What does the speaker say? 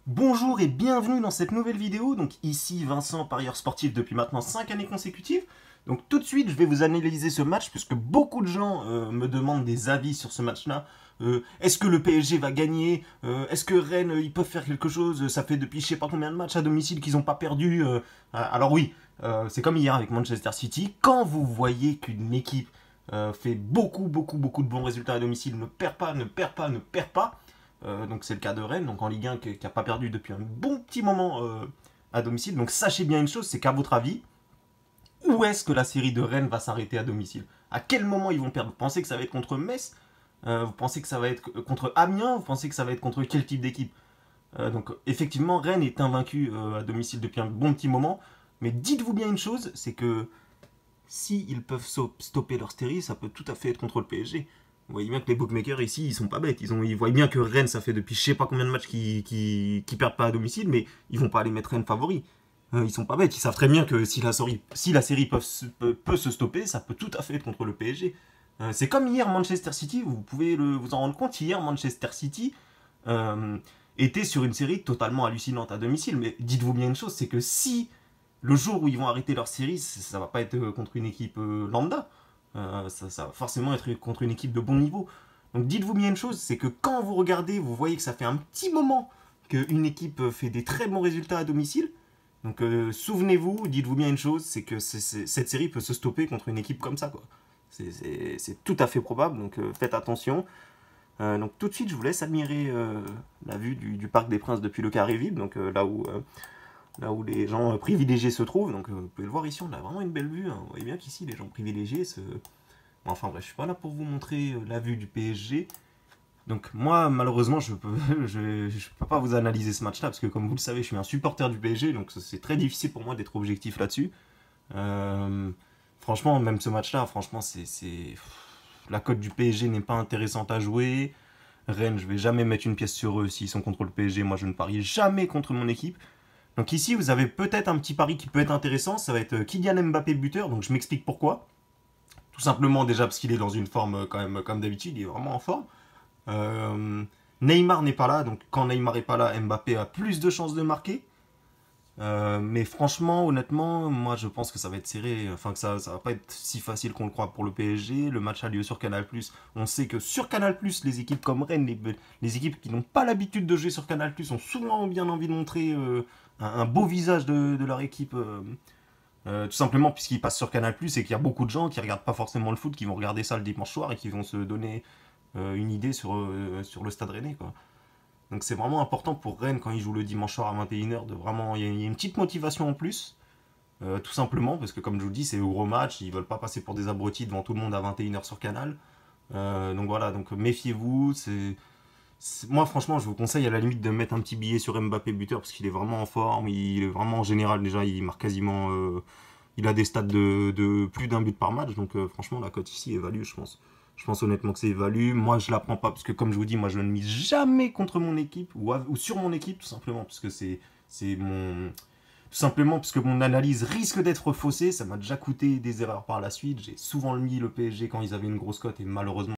Bonjour et bienvenue dans cette nouvelle vidéo. Donc ici Vincent, parieur sportif depuis maintenant 5 années consécutives. Donc tout de suite je vais vous analyser ce match puisque beaucoup de gens me demandent des avis sur ce match-là. Est-ce que le PSG va gagner? Est-ce que Rennes ils peuvent faire quelque chose? Ça fait depuis je sais pas combien de matchs à domicile qu'ils n'ont pas perdu. Alors oui, c'est comme hier avec Manchester City. Quand vous voyez qu'une équipe fait beaucoup de bons résultats à domicile, ne perd pas, ne perd pas, ne perd pas. Donc c'est le cas de Rennes, donc en Ligue 1 qui n'a pas perdu depuis un bon petit moment à domicile. Donc sachez bien une chose, c'est qu'à votre avis, où est-ce que la série de Rennes va s'arrêter à domicile? À quel moment ils vont perdre? Vous pensez que ça va être contre Metz? Vous pensez que ça va être contre Amiens? Vous pensez que ça va être contre quel type d'équipe? Donc effectivement, Rennes est invaincu à domicile depuis un bon petit moment. Mais dites-vous bien une chose, c'est que si ils peuvent stopper leur série, ça peut tout à fait être contre le PSG. Vous voyez bien que les bookmakers ici, ils sont pas bêtes. Ils voient bien que Rennes, ça fait depuis je sais pas combien de matchs qui perdent pas à domicile, mais ils vont pas aller mettre Rennes favori. Ils sont pas bêtes. Ils savent très bien que si la série peut se stopper, ça peut tout à fait être contre le PSG. C'est comme hier Manchester City, vous pouvez vous en rendre compte. Hier, Manchester City euh, était sur une série totalement hallucinante à domicile. Mais dites-vous bien une chose, c'est que si le jour où ils vont arrêter leur série, ça va pas être contre une équipe lambda. Ça va forcément être contre une équipe de bon niveau. Donc dites-vous bien une chose, c'est que quand vous regardez, vous voyez que ça fait un petit moment qu'une équipe fait des très bons résultats à domicile. Donc souvenez-vous, dites-vous bien une chose, c'est que cette série peut se stopper contre une équipe comme ça, quoi. C'est tout à fait probable, donc faites attention. Donc tout de suite, je vous laisse admirer la vue du Parc des Princes depuis le Carré Vide, donc là où les gens privilégiés se trouvent. Donc vous pouvez le voir ici, on a vraiment une belle vue, hein. Vous voyez bien qu'ici, les gens privilégiés se... Enfin bref, je suis pas là pour vous montrer la vue du PSG. Donc moi, malheureusement, je peux pas vous analyser ce match-là, parce que comme vous le savez, je suis un supporter du PSG, donc c'est très difficile pour moi d'être objectif là-dessus. Euh, Franchement, même ce match-là, franchement, la cote du PSG n'est pas intéressante à jouer. Rennes, je vais jamais mettre une pièce sur eux s'ils sont contre le PSG. Moi, je ne parie jamais contre mon équipe. Donc ici, vous avez peut-être un petit pari qui peut être intéressant. Ça va être Kylian Mbappé buteur. Donc je m'explique pourquoi. Tout simplement déjà parce qu'il est dans une forme quand même comme d'habitude. Il est vraiment en forme. Euh, Neymar n'est pas là. Donc quand Neymar n'est pas là, Mbappé a plus de chances de marquer. Mais franchement, honnêtement, moi je pense que ça va être serré. Enfin que ça va pas être si facile qu'on le croit pour le PSG. Le match a lieu sur Canal+. On sait que sur Canal+, les équipes comme Rennes, les équipes qui n'ont pas l'habitude de jouer sur Canal+, ont souvent bien envie de montrer un beau visage de leur équipe. Tout simplement puisqu'ils passent sur Canal+, et qu'il y a beaucoup de gens qui regardent pas forcément le foot, qui vont regarder ça le dimanche soir et qui vont se donner une idée sur le Stade Rennais, quoi. Donc c'est vraiment important pour Rennes quand ils jouent le dimanche soir à 21h de vraiment... Il y a une petite motivation en plus, tout simplement, parce que comme je vous le dis, c'est le gros match, ils veulent pas passer pour des abrutis devant tout le monde à 21h sur Canal. Donc voilà, donc méfiez-vous. Moi franchement, je vous conseille à la limite de mettre un petit billet sur Mbappé buteur, parce qu'il est vraiment en forme, il est vraiment en général déjà, il marque quasiment... il a des stats de plus d'un but par match, donc franchement la cote ici est value, je pense. Je pense honnêtement que c'est value. Moi, je la prends pas parce que, comme je vous dis, moi, je ne mise jamais contre mon équipe ou sur mon équipe, tout simplement, parce que c'est mon. Tout simplement parce que mon analyse risque d'être faussée. Ça m'a déjà coûté des erreurs par la suite. J'ai souvent mis le PSG quand ils avaient une grosse cote et malheureusement.